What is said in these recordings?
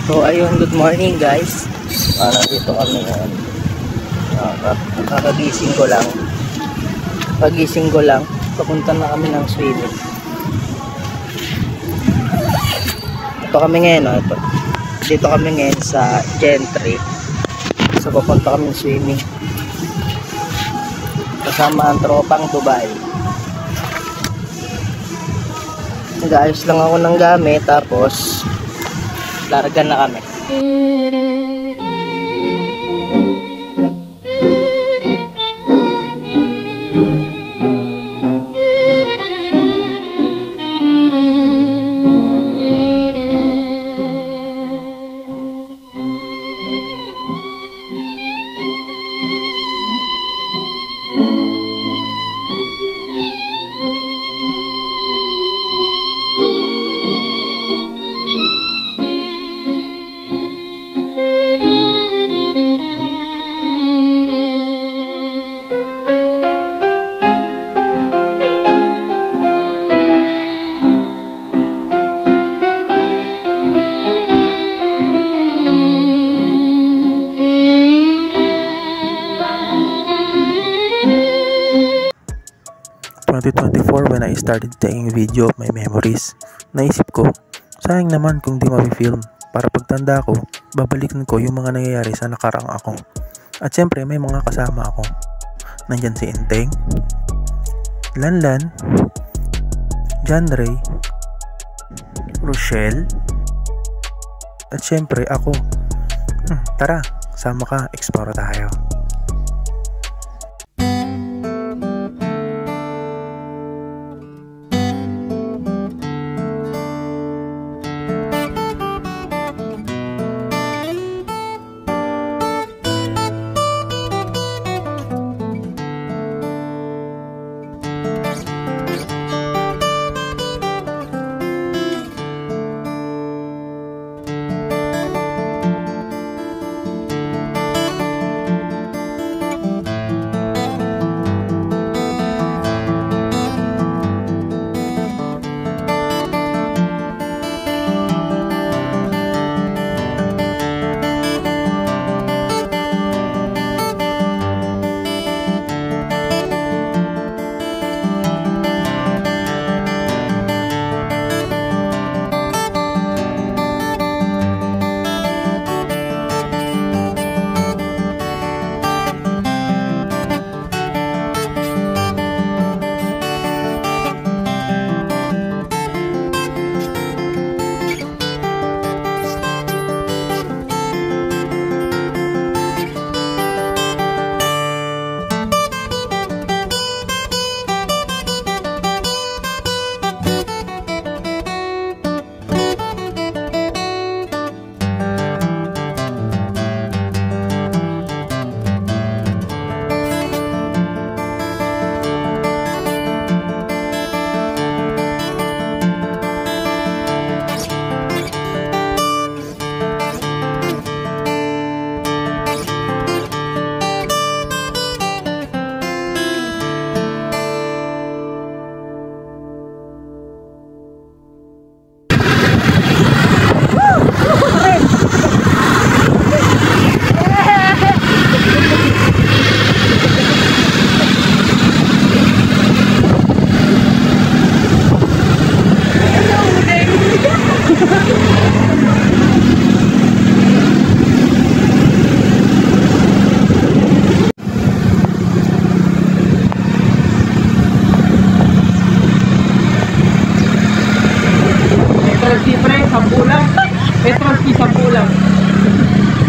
So ayun, good morning guys. Nandito kami ngayon. Kagising ko lang. Papunta na kami ng swimming. Ito kami ngayon, ito. Dito kami ngayon sa Gentry. So papunta kami ng swimming. Kasama ang tropang Dubai. Nag-ayos lang ako ng gamit, tapos larga na kami. 2024, when I started taking video of my memories, naisip ko, sayang naman kung di ma-film. Para pagtanda ko, babalikan ko yung mga nangyayari sa nakarang ako. At syempre, may mga kasama ako. Nandyan si Enteng, Lanlan, John Ray, Rochelle, at syempre ako. Tara, sama ka, explore tayo.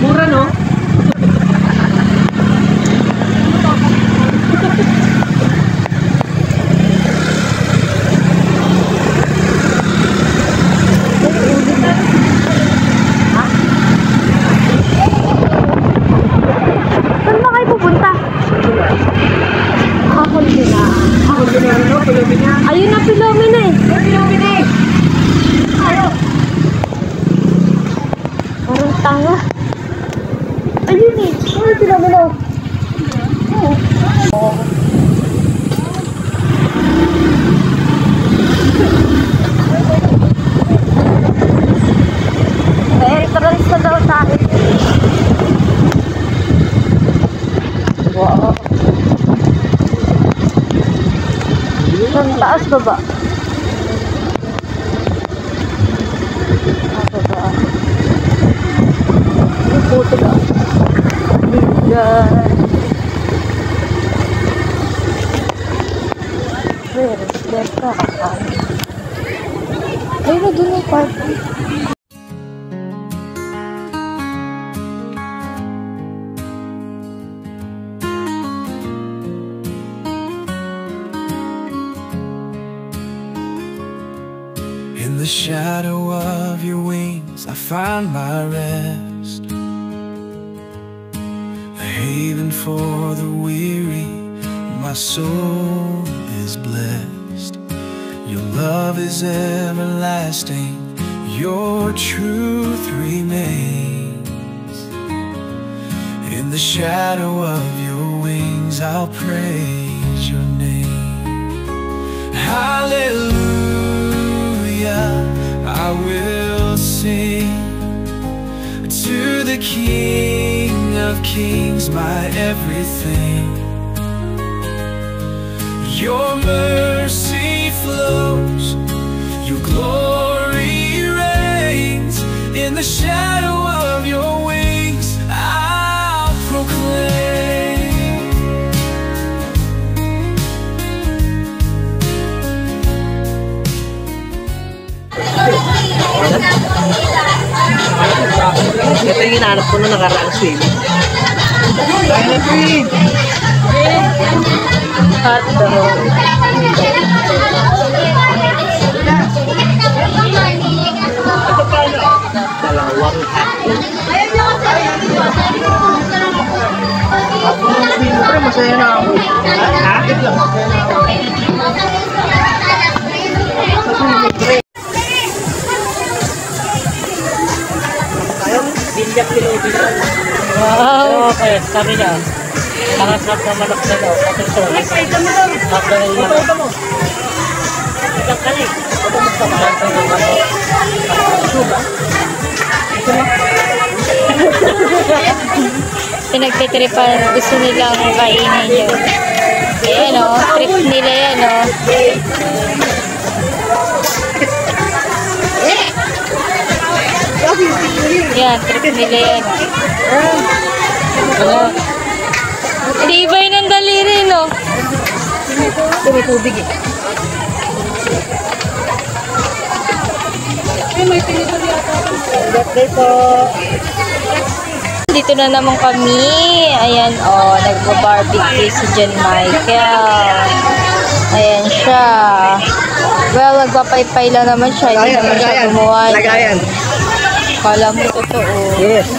Mura, no? Saan ba kayo pupunta? Ayun na, Pilomena eh. Pilomena eh. Ayaw. Baba. Baba. Puto ba? Ligan. There's ka kakain. Ay, na dun yung park. In the shadow of your wings, I find my rest. A haven for the weary, my soul is blessed. Your love is everlasting, your truth remains. In the shadow of your wings, I'll praise your name. Hallelujah, I will sing to the King of Kings, my everything. Your mercy flows, your glory reigns. In the shadow of your wings, I'll proclaim. Ito yung hinahanap ko nung nakaraang swimming. Hot dog. Dalawang hotdog. Siyempre, masaya na ako. Hakit lang, masaya na ako. Bilyak pinubilan. Wow. Okay, sabi niya. Nakasarap na manok na daw. Ito mo. Ikaw ka rin. Ito mo sa mahal sa mga manok. Ito ba? Pinagtitripan, gusto nilang kainin yun. Ayan o, trip nila yan o. Yan, trip nila yan. Tibay ng daliri no. Ito may tubig eh. Birthday po. Dito na naman kami. Ayan o, nagpa-barbecue si John Michael. Ayan siya. Well, nagpapaypay lang naman siya. Hindi naman siya gumawa. Lagayan. Kala mo totoo. Yes.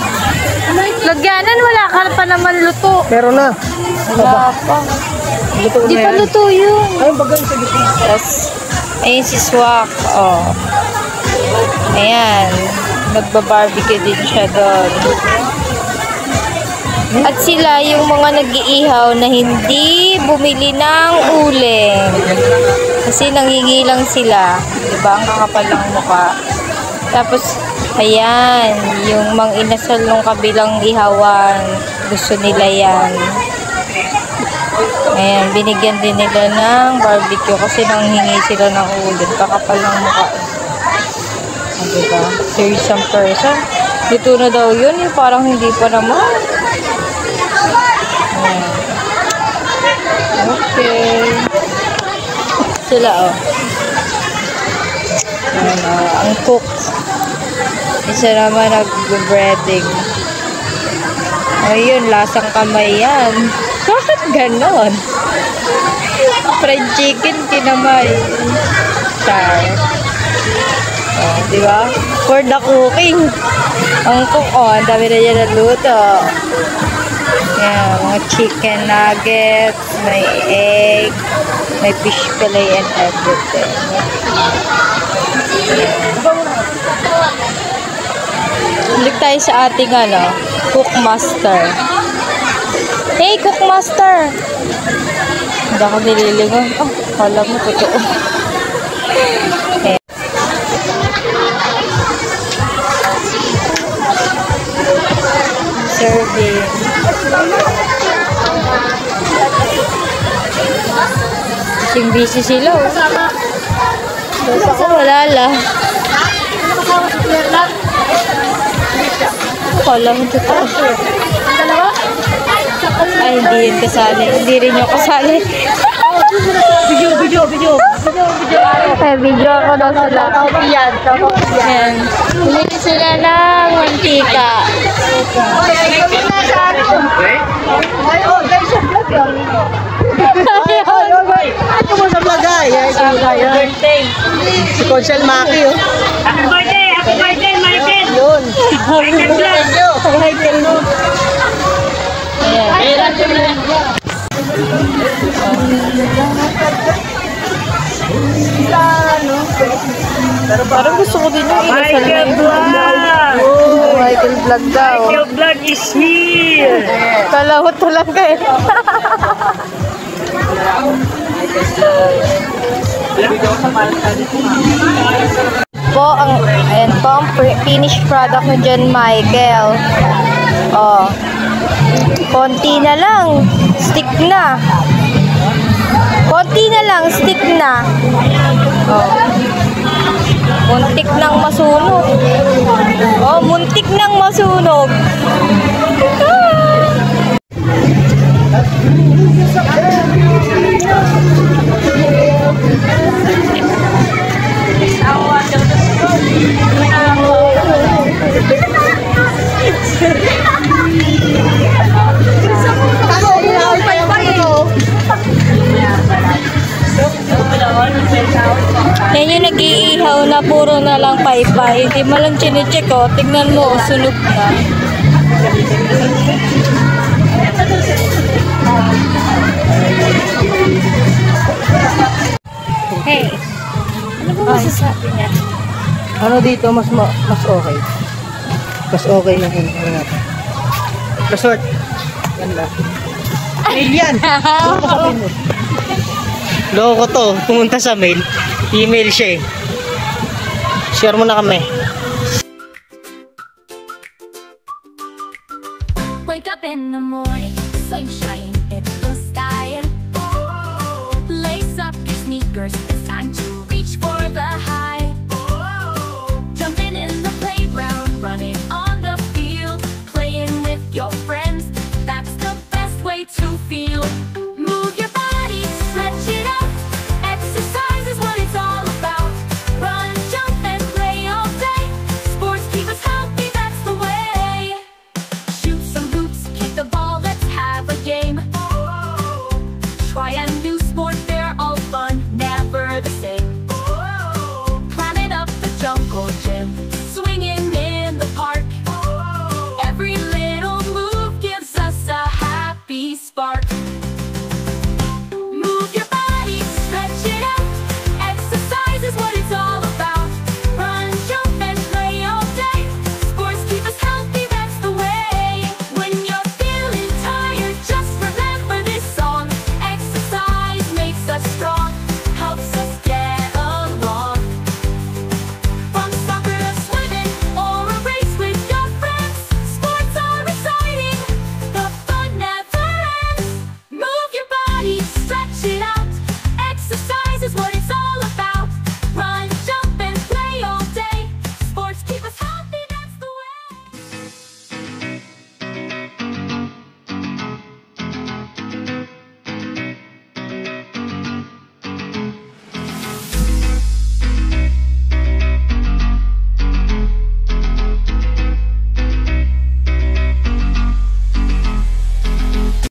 Lagyanan, wala ka pa naman luto. Meron na. Wala pa. Luto Di na pa yan. luto yun. Ayun, bagay sa gitna. Tapos, ayun si Swak. Oh. Ayan. Nagba-barbecue din siya doon. At sila yung mga nag-iihaw na hindi bumili ng uling. Kasi nangingilang sila. Diba? Ang kakapal ng mukha. Tapos, ayan. Yung mang inasal ng kabilang ihawan. Gusto nila yan. Ayan. Binigyan din nila ng barbecue kasi nanghingi sila ng uling. Kakapal ng mukha. Diba? Serious ang person. Dito na daw yun. Yung parang hindi pa naman. Ayan. Okay. Sila oh. Ayan oh. Ang cook. Isa naman nag-breading. O yun. Lasang kamay yan. Bakit ganon? Fried chicken kinamay. Char. Oh, di ba? For the cooking. Ang cook, oh, ang dami na yan naluto. Yan, mga chicken nuggets, may egg, may fish fillet and everything. Balik tayo sa ating, cook master. Hey, cook master! Hindi ako nililingon. Oh, kala mo, totoo. Serving. Kasing busy sila, oh. Tapos ako wala lang. Kala mo totoo. Ay, hindi yun kasali. Hindi rin yung kasali. Video. Ay, video ako daw sila. Ayan. Bumili sila ng mantika. Ito mo sa vlog ay. Si Conchal Maki oh. Happy birthday, Michael! Yun. Michael no. Parang gusto ko din yung Michael Vlog! Michael Vlog daw. Michael Vlog is here! Kalawot to lang kayo. Ayan po ang finished product ni John Michael. Oh. Konti na lang. Stick na. Konti na lang. Stick na. Oh. Muntik nang masunog. Oh, muntik nang masunog. Yan yung nag-iihaw na puro na lang paypay. Hindi mo lang chinecheck oh. Tignan mo, sunog na. Hey. Ano ba masasabi niya? Ano dito mas okay? Mas okay yung ano natin. Resort. Ganda. Mail yan. Loko to. Pumunta sa mail. Email siya eh. Share mo na kami.